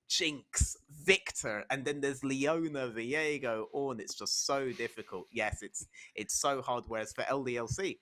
Jinx, Victor, and then there's Leona, Viego, Ornn. It's just so difficult. Yes, it's so hard. Whereas for LDLC,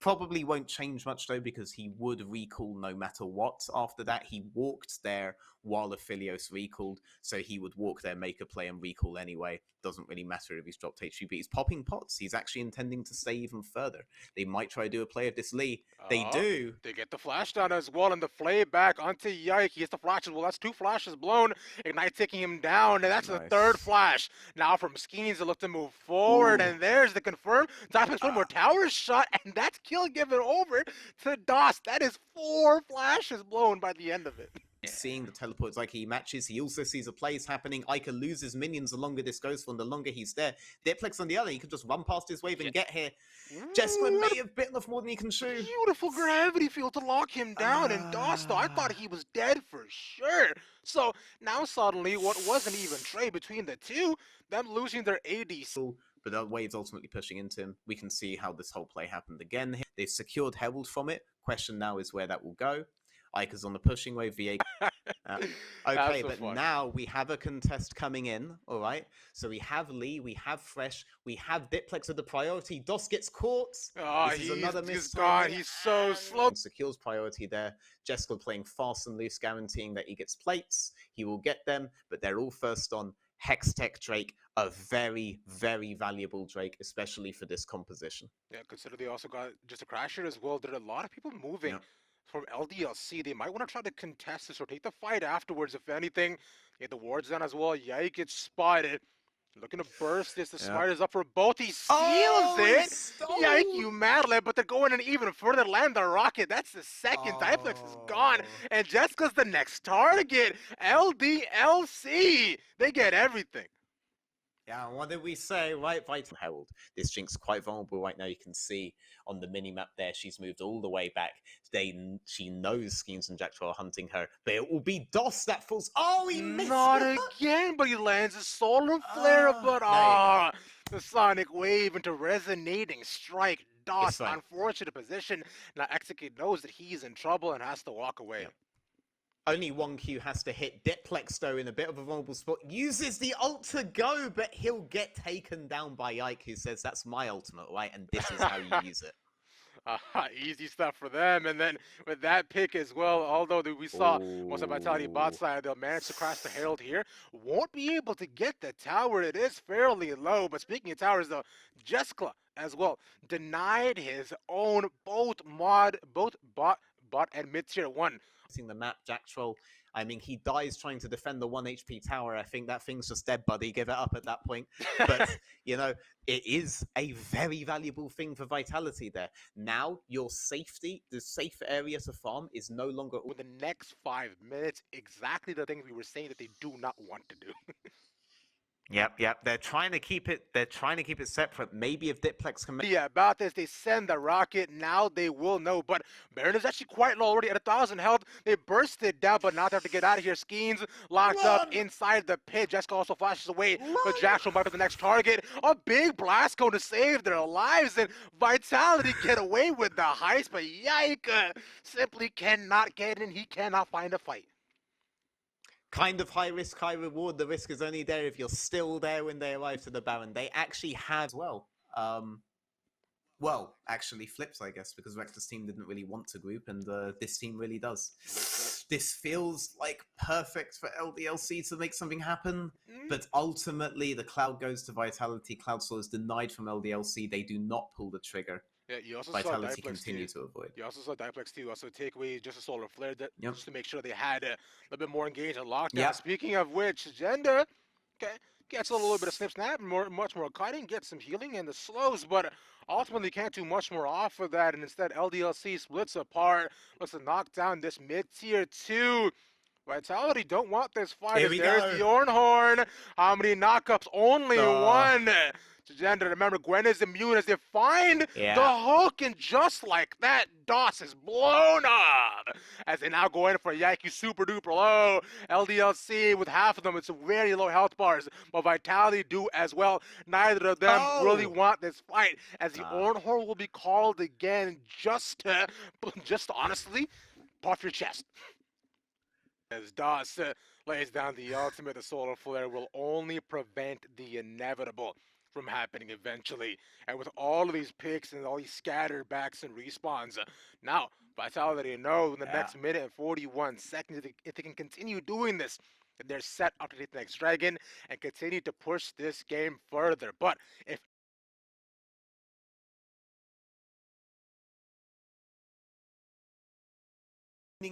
probably won't change much though, because he would recall no matter what. After that, he walked there while Aphelios recalled, so he would walk there, make a play, and recall anyway. Doesn't really matter if he's dropped HP, but he's popping pots. He's actually intending to stay even further. They might try to do a play of this Lee. They do. They get the flash down as well, and the flay back onto Yike. He gets the flashes. Well, that's 2 flashes blown. Ignite taking him down, and that's the 3rd flash. Now from Skeens, they look to move forward, and there's the confirm. Diaplex one more tower shot, and that's kill given over to DOS. That is 4 flashes blown by the end of it. Seeing the teleports like he matches, he also sees a plays happening. Ica loses minions the longer this goes for, and the longer he's there. Diplex on the other, he could just run past his wave and get here. Jessica may have bitten off more than he can chew. Beautiful gravity field to lock him down, and DOS, though, I thought he was dead for sure. So now suddenly, what wasn't even trade between the two, them losing their ADC. But the wave's ultimately pushing into him. We can see how this whole play happened again. They've secured Herald from it. Question now is where that will go. Ica's on the pushing wave, VA. Okay, but now we have a contest coming in, all right? So we have Lee, we have Fresh, we have Diplex with the priority. DOS gets caught. This is another miss. He's gone. He's so slow. Secures priority there. Jessica playing fast and loose, guaranteeing that he gets plates. He will get them, but they're all first on. Hextech Drake, a very, very valuable Drake, especially for this composition. Yeah, consider they also got just a crasher as well. There are a lot of people moving. From LDLC, they might want to try to contest this or take the fight afterwards, if anything. Get the wards down as well. Yike gets spotted. Looking to burst this. The spider's up for both. He steals it. Yike, you madlib, but they're going in even further. Land the rocket. That's the second. Diplex is gone. And Jessica's the next target. LDLC. They get everything. Yeah, what did we say? Right, Vital Herald. This Jinx quite vulnerable right now. You can see on the mini-map there, she's moved all the way back. She knows Skeens and Jackdaw are hunting her, but it will be DOS that falls. Oh, he missed. Not again, but he lands a solar flare, but the sonic wave into resonating strike. DOS, unfortunate position. Now Execute knows that he's in trouble and has to walk away. Only 1Q has to hit. Diplex, though, in a bit of a vulnerable spot, uses the ult to go, but he'll get taken down by Ike, who says, that's my ultimate, right? And this is how you use it. Easy stuff for them. And then with that pick as well, although we saw most of Vitality bot side, they'll manage to cross the Herald here. Won't be able to get the tower. It is fairly low. But speaking of towers, though, Jeskla as well denied his own both bot and mid-tier 1. The map, Jack Troll, I mean, he dies trying to defend the 1 HP tower. I think that thing's just dead, buddy. Give it up at that point. But, you know, it is a very valuable thing for Vitality there. Now, your safety, the safe area to farm is no longer... With the next 5 minutes, exactly the things we were saying that they do not want to do. Yep. They're trying to keep it separate. Maybe if Diplex can make... Yeah, about this, they send the rocket. Now they will know. But Baron is actually quite low already at 1,000 health. They burst it down, but now they have to get out of here. Skeens locked up inside the pit. Jessica also flashes away, but Jackson might be the next target. A big blast going to save their lives, and Vitality get away with the heist, but Yike simply cannot get in. He cannot find a fight. Kind of high risk, high reward. The risk is only there if you're still there when they arrive to the Baron. They actually had well, actually flips, I guess, because Vector's team didn't really want to group, and this team really does. This feels like perfect for LDLC to make something happen, but ultimately the Cloud goes to Vitality. Cloudsoul is denied from LDLC. They do not pull the trigger. Yeah, you also Vitality saw continue to avoid. You also saw Diplex too. Also take away just a solar flare just to make sure they had a little bit more engaged and lockdown. Speaking of which, Gender gets a little bit of snip snap, much more cutting, gets some healing and the slows, but ultimately can't do much more off of that. And instead, LDLC splits apart, looks to knock down this mid-tier 2. Vitality don't want this fight. There's the Ornhorn. How many knockups? Only one. Gender, remember, Gwen is immune as they find the hook, and just like that, DOS is blown up as they now go in for Yike super duper low. LDLC with half of them, it's very low health bars, but Vitality do as well. Neither of them really want this fight, as the Ornhorn will be called again just honestly, puff your chest. As Das lays down the ultimate, the solar flare will only prevent the inevitable from happening eventually. And with all of these picks and all these scattered backs and respawns, now Vitality know in the next minute and 41 seconds, if they can continue doing this, they're set up to take the next dragon and continue to push this game further. But if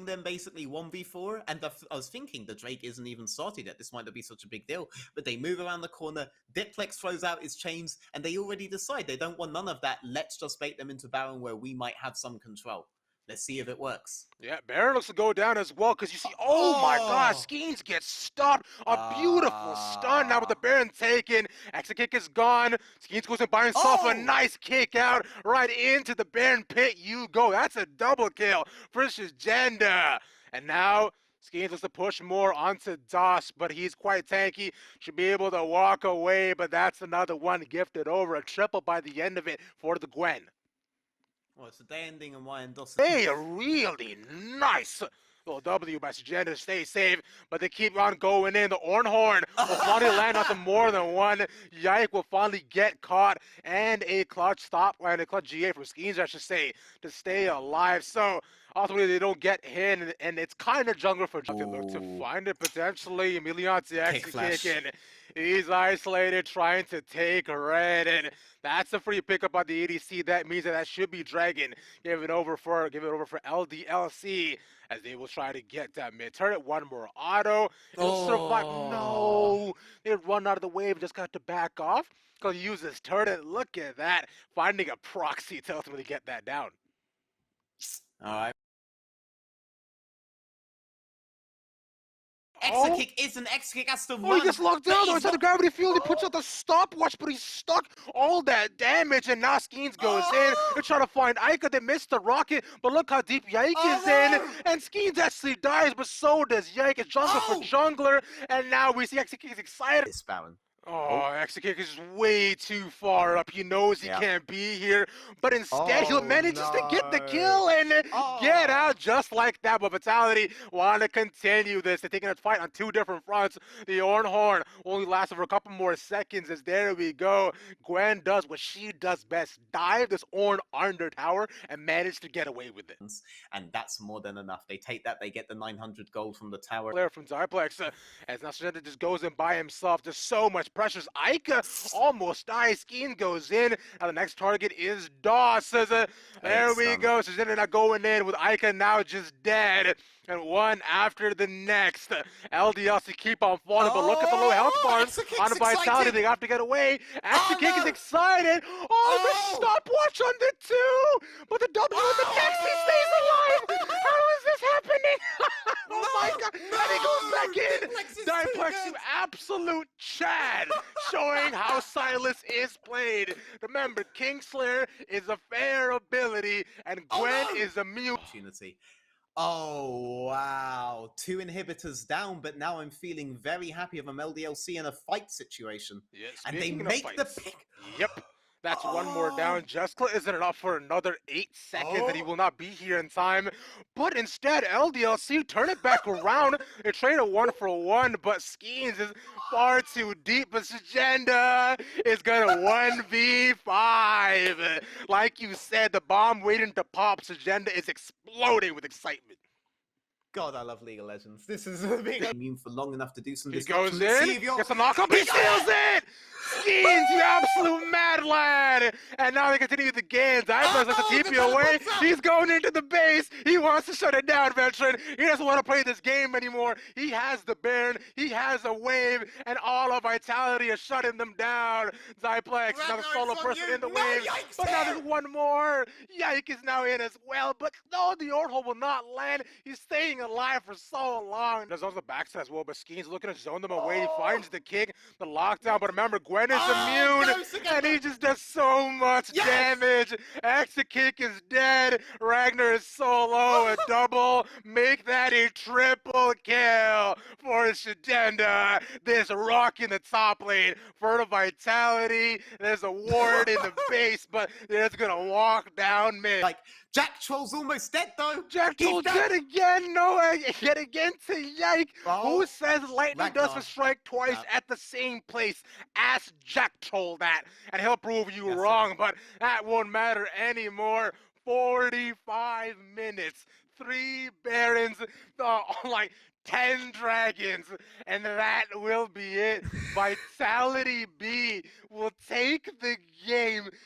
them basically 1v4, and I was thinking the Drake isn't even started yet, this might not be such a big deal, but they move around the corner, Diplex throws out his chains, and they already decide they don't want none of that. Let's just bait them into Baron where we might have some control. Let's see if it works. Yeah, Baron looks to go down as well, because you see, oh my gosh, Skeens gets stopped. A beautiful stun now with the Baron taken. Exit kick is gone. Skeens goes and by himself a nice kick out right into the Baron pit. You go. That's a double kill for Szygenda. And now Skeens looks to push more onto Das, but he's quite tanky. Should be able to walk away, but that's another one gifted over. A triple by the end of it for the Gwen. Well, it's a day ending and why and Dos. Hey, a really nice little W by Szygenda to stay safe, but they keep on going in. The Ornhorn will finally land on more than one. Yike will finally get caught, and a clutch stop, and a clutch GA from Skeens, I should say, to stay alive. So ultimately, they don't get hit, and it's kind of jungler for They look to find it potentially. Emilian's actually kicking. He's isolated, trying to take red, and that's a free pickup on the ADC. That means that should be Dragon. Give it over for LDLC as they will try to get that mid turret. One more auto. It'll survive. No, they run out of the wave. Just got to back off. Gonna use this turret. Look at that, finding a proxy to ultimately get that down. All right. Exit kick isn't exit kick, has to run. He gets locked down though inside the gravity field. He puts out the stopwatch, but he's stuck. All that damage, and now Skeens goes in. They're trying to find Ica. They missed the rocket, but look how deep Yike is in. And Skeens actually dies, but so does Yike. It's jungler for jungler, and now we see Exit Kick is excited. This Baron. Exit Kick is way too far up. He knows he can't be here, but instead he'll manage just to get the kill and get out just like that. But Vitality want to continue this. They're taking a fight on two different fronts. The Ornhorn only lasts for a couple more seconds as there we go. Gwen does what she does best, dive this Ornn under tower and manage to get away with it. And that's more than enough. They take that, they get the 900 gold from the tower. Player from Diplex, as now Szygenda just goes in by himself. Just so much pressures. Ica almost dies. Skeen goes in. Now the next target is Doss. There we go. Szygenda now going in with Ica now just dead. And one after the next. LDLC keep on falling, but look at the low health bars on Vitality. They have to get away. Exit Kick is excited. The stopwatch on the two. But the W with the next, he stays alive. How is this happening? My God. And he goes back in. Diplex, you absolute Chad. Showing how Silas is played. Remember, Kingslayer is a fair ability, and Gwen is a mute. Opportunity. Oh, wow. 2 inhibitors down, but now I'm feeling very happy of LDLC in a fight situation. Yes, and they make the pick. Yep. That's one more down. Jeskla isn't enough for another 8 seconds, and he will not be here in time. But instead, LDLC turn it back around. They trade a 1-for-1, but Skeens is far too deep. But Szygenda is gonna 1v5. Like you said, the bomb waiting to pop. Szygenda is exploding with excitement. God, I love League of Legends. This is a big immune for long enough to do some disruption. He goes in, gets a knock-up, he steals it! Skeens, you absolute mad lad! And now they continue the games. Diplex lets the TP away. He's going into the base. He wants to shut it down, veteran. He doesn't want to play this game anymore. He has the Baron. He has a wave, and all of Vitality is shutting them down. Diplex, now the solo person in the wave. But now there's one more. Yike is now in as well. But no, the Ornhole will not land. He's staying alive for so long. There's also the backside as well, but Skeens looking to zone them away. He finds the kick, the lockdown, but remember, Gwen is immune, and he just does so much damage. Exit Kick is dead. Ragnar is solo, a double. Make that a triple kill for Szygenda. There's a rock in the top lane for the Vitality. There's a ward in the base, but they're just gonna walk down mid. Like, Jack Troll's almost dead though. Jack Troll dead again. No, yet again to Yike. Who says lightning doesn't strike twice at the same place? Ask Jack Troll that, and he'll prove you wrong. But that won't matter anymore. 45 minutes, 3 Barons, like 10 dragons, and that will be it. Vitality.Bee will take the game